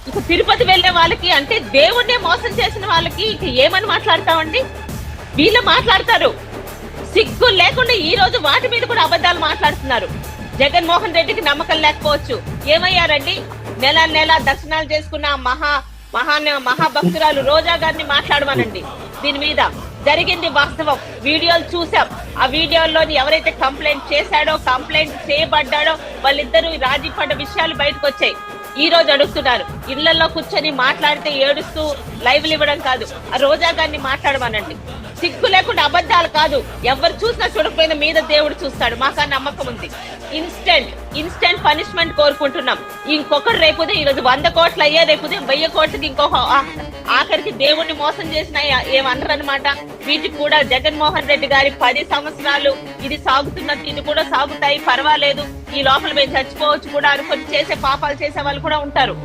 ఇక తిరుపతి వెళ్లే వాళ్ళకి అంటే దేవుణ్ణే మోసం చేసిన వాళ్ళకి ఇక ఏమని మాట్లాడతామండి? వీళ్ళు మాట్లాడతారు. సిగ్గు లేకుండా ఈ రోజు వాటి మీద కూడా అబద్ధాలు మాట్లాడుతున్నారు. జగన్మోహన్ రెడ్డికి నమ్మకం లేకపోవచ్చు. ఏమయ్యారండి? నెల నెల దర్శనాలు చేసుకున్న మహాభక్తురాలు రోజా గారిని మాట్లాడమనండి. దీని మీద జరిగింది వాస్తవం. వీడియోలు చూసాం. ఆ వీడియోల్లోని ఎవరైతే కంప్లైంట్ చేశాడో, కంప్లైంట్ చేయబడ్డాడో వాళ్ళిద్దరూ రాజీ పడ్డ విషయాలు బయటకు వచ్చాయి. ఈ రోజు అడుగుతున్నారు, ఇళ్లలో కూర్చొని మాట్లాడితే ఏడుస్తూ లైవ్లు ఇవ్వడం కాదు, ఆ రోజా గారిని మాట్లాడమనండి. సిగ్గు లేకుండా అబద్ధాలు కాదు. ఎవరు చూసినా చూడకపోయినా మీద దేవుడు చూస్తాడు. మాకు నమ్మకం ఉంది. ఇన్స్టెంట్ పనిష్మెంట్ కోరుకుంటున్నాం. ఇంకొకటి రేపుదే ఈరోజు 100 కోట్లు అయ్యే, రేపుదే 1000 కోట్లకి ఇంకొక ఆఖరికి దేవుణ్ణి మోసం చేసిన ఏమనరనమాట. వీటికి కూడా జగన్మోహన్ రెడ్డి గారి 10 సంవత్సరాలు ఇది సాగుతున్నట్టు ఇది కూడా సాగుతాయి, పర్వాలేదు, ఈ లోపల మేము చచ్చిపోవచ్చు కూడా అనుకొని చేసే పాపాలు చేసే వాళ్ళు కూడా ఉంటారు.